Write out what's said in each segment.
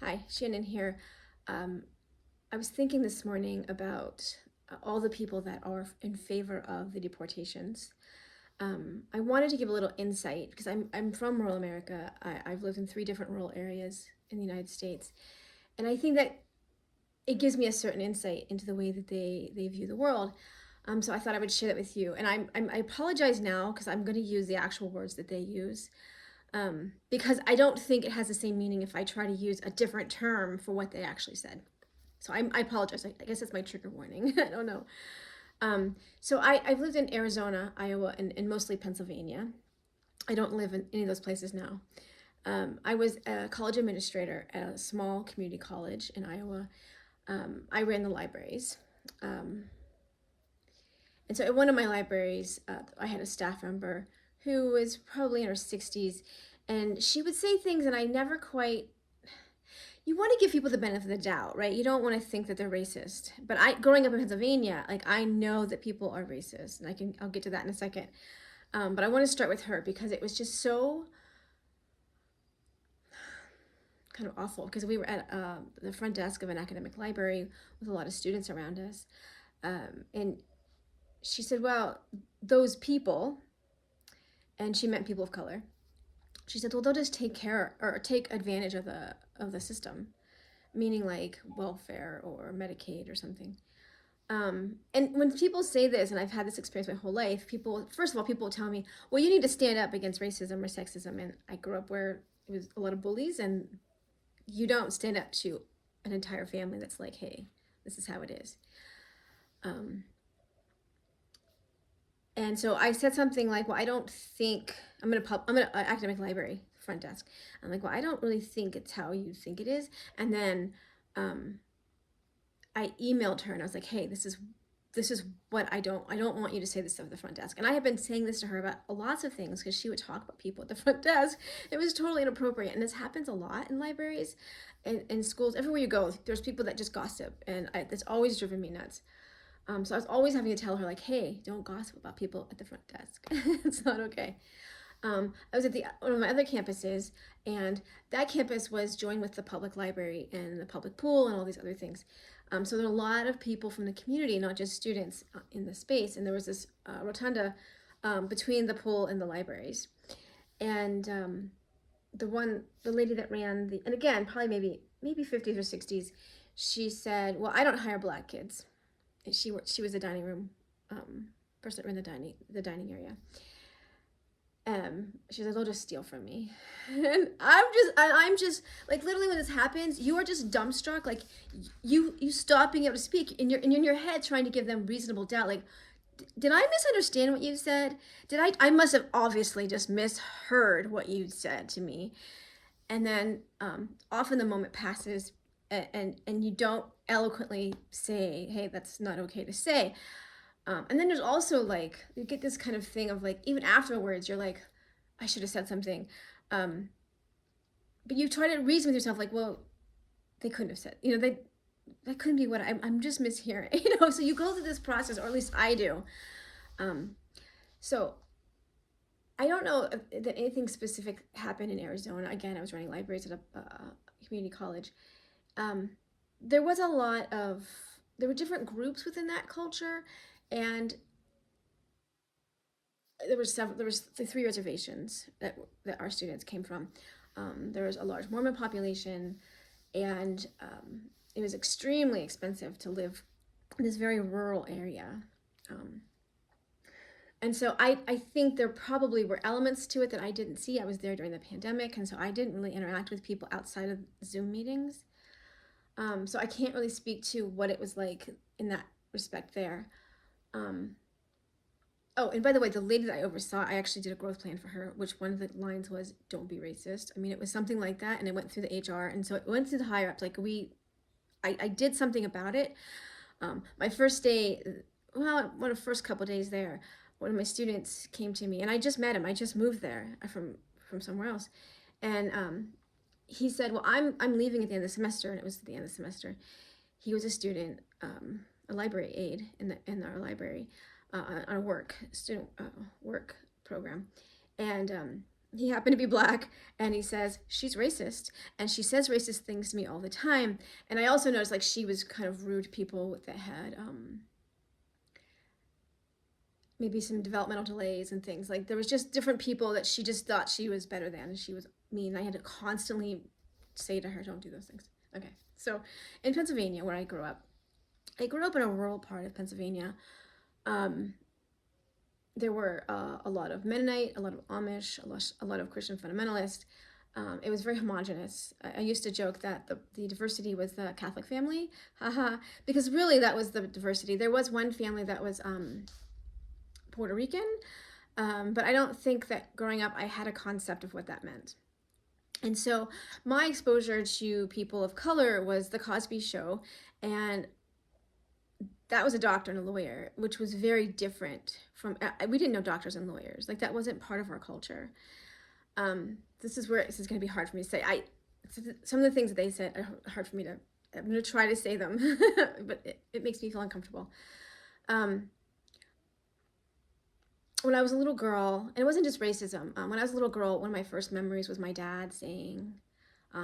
Hi, Shannon here. Um, I was thinking this morning about all the people that are in favor of the deportations. I wanted to give a little insight because I'm from rural America. I've lived in 3 different rural areas in the United States, and I think that it gives me a certain insight into the way that they view the world. So I thought I would share that with you. And I apologize now because I'm going to use the actual words that they use, because I don't think it has the same meaning if I try to use a different term for what they actually said. So I apologize. I guess that's my trigger warning. I don't know. I've lived in Arizona, Iowa, and mostly Pennsylvania. I don't live in any of those places now. I was a college administrator at a small community college in Iowa. I ran the libraries. Um, and so at one of my libraries, I had a staff member who was probably in her 60s, and she would say things, and I never quite. You want to give people the benefit of the doubt, right? You don't want to think that they're racist. But growing up in Pennsylvania, like I know that people are racist, and I'll get to that in a second. But I want to start with her because it was just so kind of awful because we were at the front desk of an academic library with a lot of students around us, and she said, "Well, those people," and she meant people of color. She said, "Well, they'll just take care or take advantage of the system, meaning like welfare or Medicaid or something." And when people say this, and I've had this experience my whole life, people, first of all, people tell me, well, you need to stand up against racism or sexism. And I grew up where it was a lot of bullies, and you don't stand up to an entire family that's like, hey, this is how it is. Um, and so I said something like, well, I don't think I'm gonna academic library front desk. I'm like, well, I don't really think it's how you think it is. And then um, I emailed her and I was like, hey, this is what I don't want you to say this stuff at the front desk. And I had been saying this to her about lots of things because she would talk about people at the front desk. It was totally inappropriate. And this happens a lot in libraries and in schools. Everywhere you go, there's people that just gossip. And that's always driven me nuts. So I was always having to tell her, like, hey, don't gossip about people at the front desk. It's not okay. I was at one of my other campuses, and that campus was joined with the public library and the public pool and all these other things. So there were a lot of people from the community, not just students, in the space. And there was this rotunda between the pool and the libraries. And the lady that ran and again, probably maybe 50s or 60s, she said, "Well, I don't hire black kids." And she was the dining room person that ran the dining area. She's like, they'll just steal from me. And I'm just like, literally when this happens, you are just dumbstruck. Like you stop being able to speak, and you're in your head trying to give them reasonable doubt. Like, did I misunderstand what you said? I must have obviously just misheard what you said to me. And then often the moment passes, and you don't eloquently say, hey, that's not okay to say. And then there's also like, you get this kind of thing of like, even afterwards, you're like, I should have said something. Um, but you try to reason with yourself, like, well, they couldn't have said, that couldn't be what I'm just mishearing, So you go through this process, or at least I do. Um, so I don't know that anything specific happened in Arizona. Again, I was running libraries at a community college. Um, there was there were different groups within that culture, and there was the 3 reservations that our students came from. There was a large Mormon population, and it was extremely expensive to live in this very rural area. Um, and so I think there probably were elements to it that I didn't see. I was there during the pandemic, and so I didn't really interact with people outside of Zoom meetings. So I can't really speak to what it was like in that respect there. Um, Oh, and by the way, the lady that I oversaw, I actually did a growth plan for her, which one of the lines was, don't be racist. I mean, it was something like that, and it went through the HR, and so it went through the higher ups. Like, I did something about it. My first day, well, one of the first couple days there, one of my students came to me, and I just met him. I just moved there from somewhere else. And he said, well, I'm leaving at the end of the semester, and it was at the end of the semester. He was a student, a library aide in our library, on a student work program, and he happened to be black, and he says she's racist, and she says racist things to me all the time. And I also noticed like she was kind of rude to people that had maybe some developmental delays and things. Like there was just different people that she just thought she was better than, and she was mean. I had to constantly say to her, don't do those things. Okay, so in Pennsylvania, where I grew up in a rural part of Pennsylvania. There were a lot of Mennonite, a lot of Amish, a lot of Christian fundamentalists. It was very homogenous. I used to joke that the diversity was the Catholic family, haha, because really that was the diversity. There was one family that was Puerto Rican, but I don't think that growing up I had a concept of what that meant. And so my exposure to people of color was The Cosby Show, and that was a doctor and a lawyer, which was very different from, we didn't know doctors and lawyers. Like that wasn't part of our culture. This is going to be hard for me to say. Some of the things that they said are hard for me to, I'm going to try to say them, but it makes me feel uncomfortable. When I was a little girl, and it wasn't just racism, when I was a little girl, one of my first memories was my dad saying,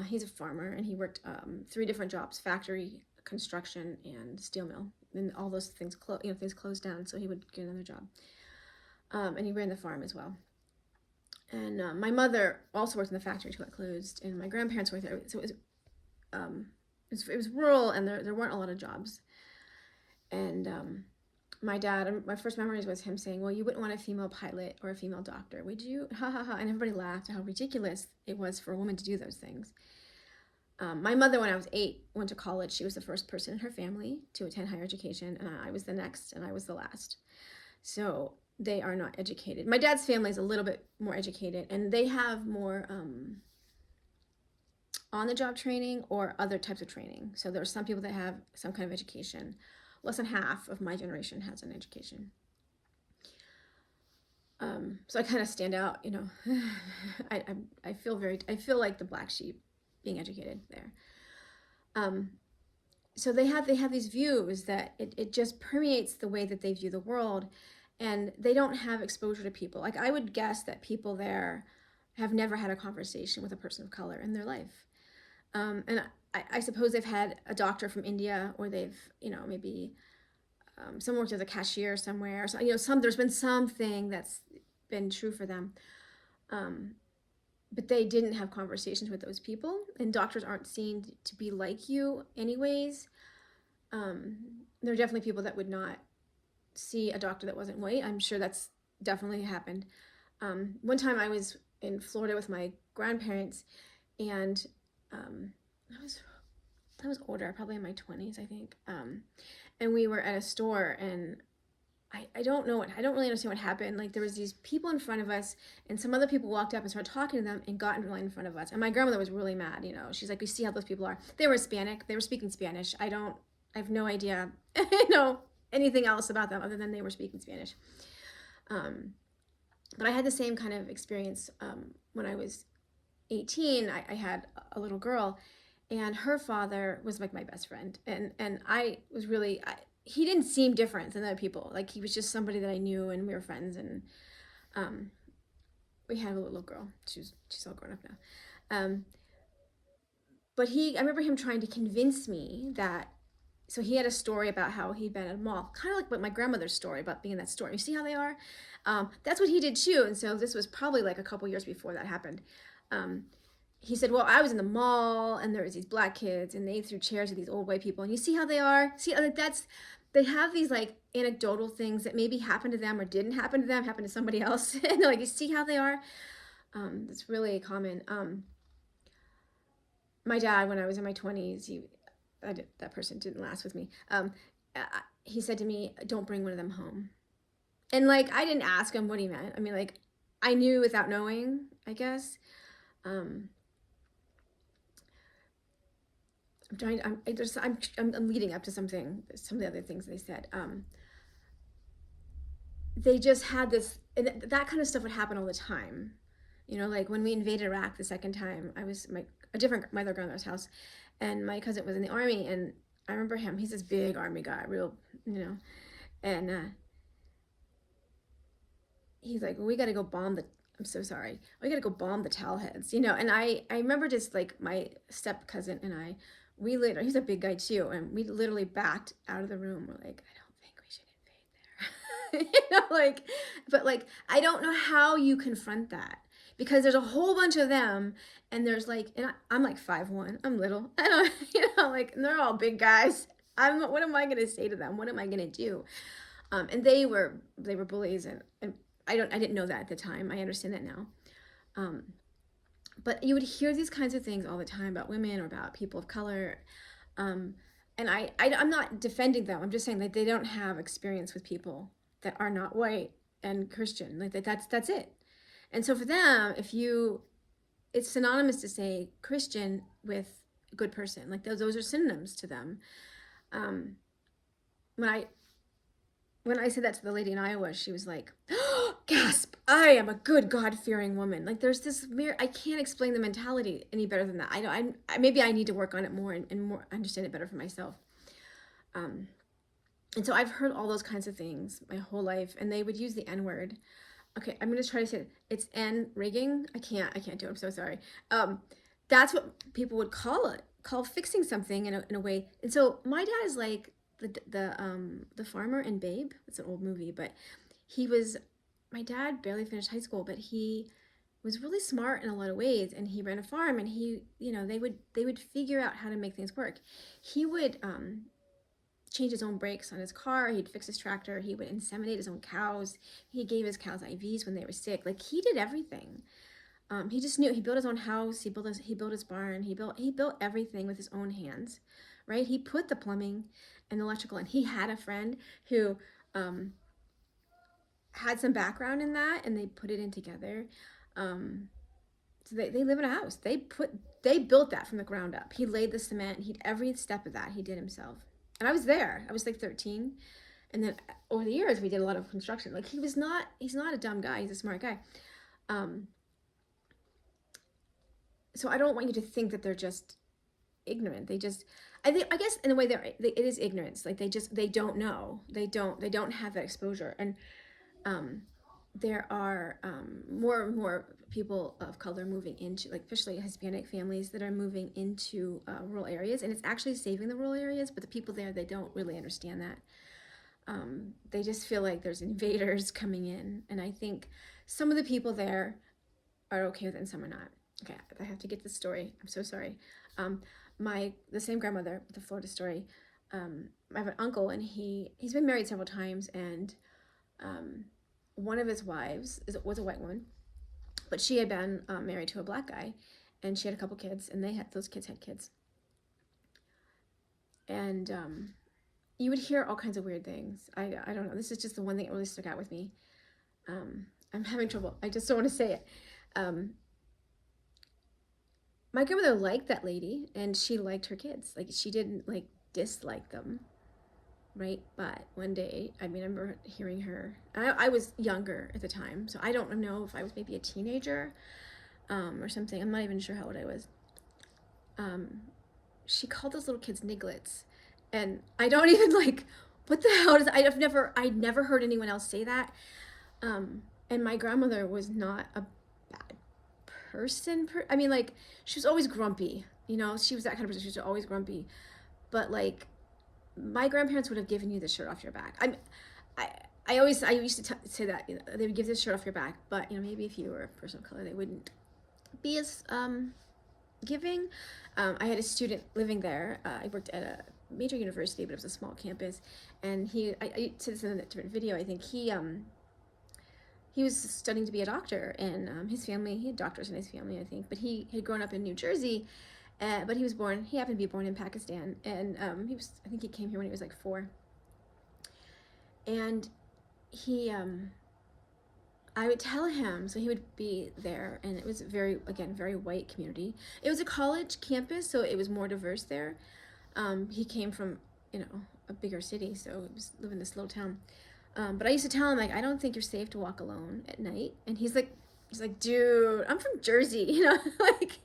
he's a farmer and he worked 3 different jobs: factory, construction, and steel mill. And all those things things closed down, so he would get another job. And he ran the farm as well. And my mother also worked in the factory until it closed, and my grandparents worked there. So it was rural, and there weren't a lot of jobs. And my dad, my first memories was him saying, well, you wouldn't want a female pilot or a female doctor, would you? Ha ha ha. And everybody laughed at how ridiculous it was for a woman to do those things. My mother, when I was 8, went to college. She was the first person in her family to attend higher education, and I was the next, and I was the last. So they are not educated. My dad's family is a little bit more educated, and they have more on-the-job training or other types of training. So there are some people that have some kind of education. Less than half of my generation has an education. So I kind of stand out, I feel like the black sheep being educated there. So they have these views that it just permeates the way that they view the world, and they don't have exposure to people. Like I would guess that people there have never had a conversation with a person of color in their life. And I suppose they've had a doctor from India, or they've, maybe some worked as a cashier somewhere. So, there's been something that's been true for them. But they didn't have conversations with those people, and doctors aren't seen to be like you anyways. There are definitely people that would not see a doctor that wasn't white. I'm sure that's definitely happened. One time I was in Florida with my grandparents, and I was older, probably in my 20s, I think. And we were at a store, and I don't really understand what happened. Like there was these people in front of us, and some other people walked up and started talking to them and got in line in front of us. And my grandmother was really mad. She's like, "You see how those people are? They were Hispanic. They were speaking Spanish. I have no idea, anything else about them other than they were speaking Spanish." But I had the same kind of experience when I was 18. I had a little girl, and her father was like my best friend, and I was really. He didn't seem different than other people. Like he was just somebody that I knew, and we were friends, and we had a little girl. She's all grown up now. But I remember him trying to convince me that, so he had a story about how he'd been at a mall, kind of like what my grandmother's story about being in that store. You see how they are? That's what he did too. And so this was probably like a couple years before that happened. He said, well, I was in the mall, and there was these black kids, and they threw chairs at these old white people, and you see how they are? See, like they have these like anecdotal things that maybe happened to them or didn't happen to them, happened to somebody else. And they're like, you see how they are? It's really common. My dad, when I was in my 20s, that person didn't last with me. He said to me, don't bring one of them home. And like, I didn't ask him what he meant. I mean, like, I knew without knowing, I guess. I'm leading up to something. Some of the other things they said. They just had this, and that kind of stuff would happen all the time. Like when we invaded Iraq the second time, I was my other grandmother's house, and my cousin was in the army, and I remember him. He's this big army guy, real, and he's like, well, we got to go bomb I'm so sorry. We got to go bomb the towel heads, you know. And I remember just like my step cousin and I, we literally, he's a big guy too, and we literally backed out of the room. We're like, I don't think we should invade there, you know, like, but like, I don't know how you confront that because there's a whole bunch of them, and there's like, and I'm like 5'1", I'm little, I don't, you know, like, and they're all big guys. What am I gonna say to them? What am I gonna do? And they were bullies, and I didn't know that at the time. I understand that now. Um, but you would hear these kinds of things all the time about women or about people of color. Um, and I'm not defending them. I'm just saying that they don't have experience with people that are not white and Christian. Like that's it. And so for them, it's synonymous to say Christian with good person. Like those are synonyms to them. Um, when I said that to the lady in Iowa, she was like, oh, gasp, I am a good God-fearing woman. Like there's this I can't explain the mentality any better than that. I know maybe I need to work on it more and more understand it better for myself. And so I've heard all those kinds of things my whole life, and they would use the N word. Okay, I'm gonna try to say it. It's N rigging. I can't do it. I'm so sorry. That's what people would call fixing something in a way. And so my dad is like the farmer in Babe. It's an old movie, but my dad barely finished high school, but he was really smart in a lot of ways, and he ran a farm, and they would figure out how to make things work. He would change his own brakes on his car. He'd fix his tractor. He would inseminate his own cows. He gave his cows IVs when they were sick. Like he did everything. He just knew. He built his own house. He built his barn. He built everything with his own hands, right? He put the plumbing and electrical in. He had a friend who had some background in that, and they put it in together. So they live in a house. They built that from the ground up. He laid the cement. Every step of that he did himself. And I was there. I was like 13. And then over the years we did a lot of construction. Like he's not a dumb guy. He's a smart guy. So I don't want you to think that they're just ignorant. I guess in a way it is ignorance. Like they don't know. They don't have that exposure. And there are more and more people of color moving into, like especially Hispanic families that are moving into rural areas, and it's actually saving the rural areas, but the people there, they don't really understand that. They just feel like there's invaders coming in, and I think some of the people there are okay with it and some are not. Okay, I have to get this story. I'm so sorry. The same grandmother, the Florida story, I have an uncle, and he's been married several times, and one of his wives was a white woman, but she had been married to a black guy, and she had a couple kids, and those kids had kids. And you would hear all kinds of weird things. I don't know. This is just the one thing that really stuck out with me. I'm having trouble. I just don't want to say it. My grandmother liked that lady, and she liked her kids. Like she didn't like dislike them. Right, but one day, I remember hearing her. I was younger at the time, so I don't know if I was maybe a teenager or something. I'm not even sure how old I was. She called those little kids nigglets, and I don't even like. What the hell is? I'd never heard anyone else say that. And my grandmother was not a bad person. I mean, like she was always grumpy. You know, she was that kind of person. She was always grumpy, but like. My grandparents would have given you the shirt off your back. I used to say that, you know, they would give this shirt off your back, but you know, maybe if you were a person of color, they wouldn't be as giving. I had a student living there. I worked at a major university, but it was a small campus, and I said this in a different video. I think he was studying to be a doctor, and his family, he had doctors in his family, I think, but he had grown up in New Jersey. But he happened to be born in Pakistan, and I think he came here when he was like 4. And I would tell him, so he would be there, and it was very white community. It was a college campus, so it was more diverse there. He came from, a bigger city, so he was living in this little town. But I used to tell him, like, I don't think you're safe to walk alone at night. And he's like, dude, I'm from Jersey, like.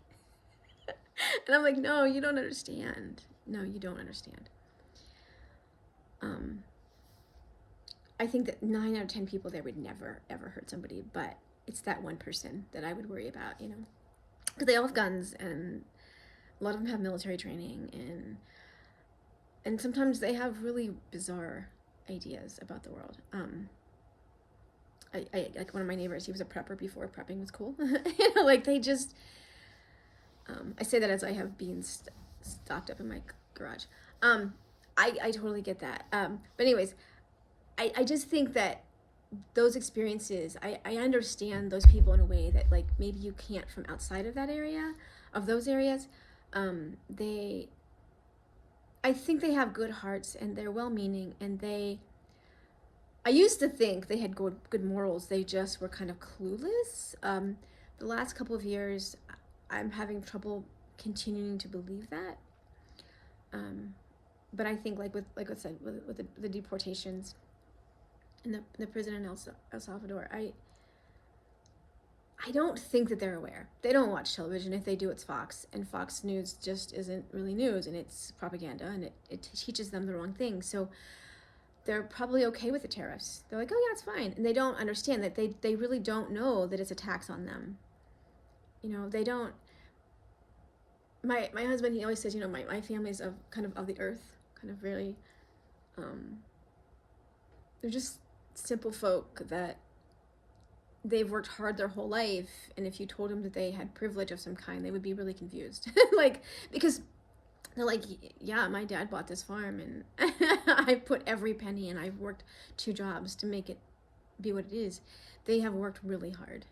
And I'm like, no, you don't understand. No, you don't understand. I think that 9 out of 10 people there would never, ever hurt somebody. But it's that one person that I would worry about, you know, because they all have guns, and a lot of them have military training, and sometimes they have really bizarre ideas about the world. I like one of my neighbors, he was a prepper before prepping was cool. You know, like they just, I say that as I have beans stocked up in my garage. I totally get that. But anyways, I just think that those experiences, I understand those people in a way that like maybe you can't from outside of that area, of those areas. They, I think they have good hearts and they're well-meaning, and I used to think they had good morals. They just were kind of clueless. The last couple of years, I'm having trouble continuing to believe that. But I think, like I said, with the deportations and the prison in El Salvador, I don't think that they're aware. They don't watch television. If they do, it's Fox, and Fox News just isn't really news, and it's propaganda, and it teaches them the wrong thing. So they're probably okay with the tariffs. They're like, oh yeah, it's fine. And they don't understand that they really don't know that it's a tax on them. You know, they don't. My husband, he always says, you know, my family's of kind of the earth, kind of really, they're just simple folk that they've worked hard their whole life. And if you told them that they had privilege of some kind, they would be really confused. Like, because they're like, yeah, my dad bought this farm and I put every penny, and I've worked 2 jobs to make it be what it is. They have worked really hard.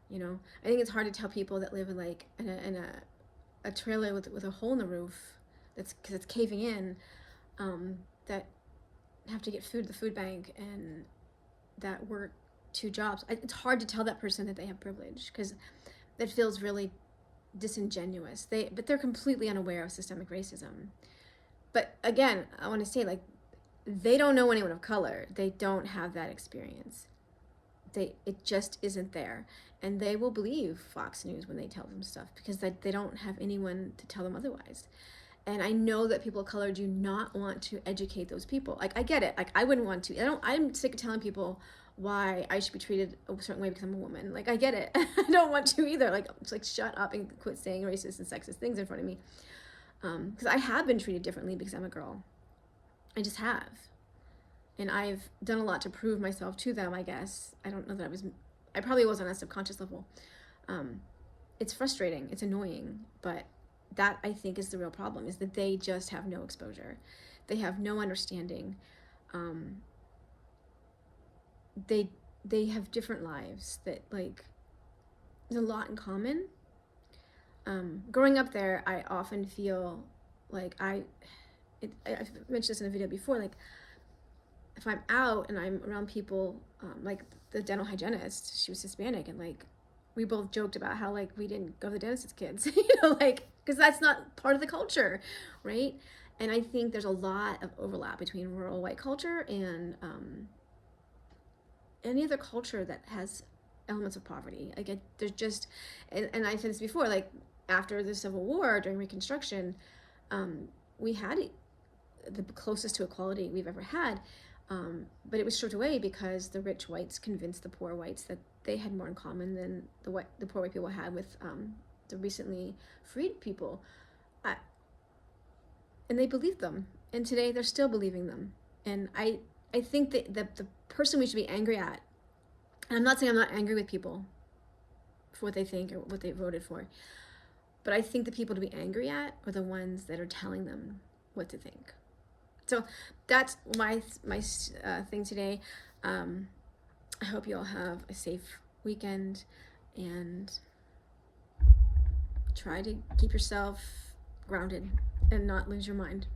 You know, I think it's hard to tell people that live in like in a trailer with a hole in the roof that's because it's caving in, that have to get food at the food bank and that work 2 jobs. It's hard to tell that person that they have privilege, because that feels really disingenuous. But they're completely unaware of systemic racism. But again, I want to say, like, they don't know anyone of color. They don't have that experience. It just isn't there, and they will believe Fox News when they tell them stuff because they don't have anyone to tell them otherwise. And I know that people of color do not want to educate those people. Like, I get it. Like, I wouldn't want to. I'm sick of telling people why I should be treated a certain way because I'm a woman. Like, I get it. I don't want to either. Like, it's like, shut up and quit saying racist and sexist things in front of me. Because I have been treated differently because I'm a girl. I just have. And I've done a lot to prove myself to them, I guess. I don't know that I probably was on a subconscious level. It's frustrating. It's annoying. But that, I think, is the real problem, is that they just have no exposure. They have no understanding. They have different lives that, like, there's a lot in common. Growing up there, I often feel like I've mentioned this in a video before, like, if I'm out and I'm around people, like the dental hygienist, she was Hispanic, and like we both joked about how like we didn't go to the dentist as kids, you know, like, because that's not part of the culture, right? And I think there's a lot of overlap between rural white culture and any other culture that has elements of poverty. Like, there's just, and I said this before, like after the Civil War, during Reconstruction, we had the closest to equality we've ever had. But it was stripped away because the rich whites convinced the poor whites that they had more in common than the poor white people had with the recently freed people. And they believed them. And today they're still believing them. And I think that the person we should be angry at, and I'm not saying I'm not angry with people for what they think or what they voted for, but I think the people to be angry at are the ones that are telling them what to think. So that's my thing today. I hope you all have a safe weekend and try to keep yourself grounded and not lose your mind.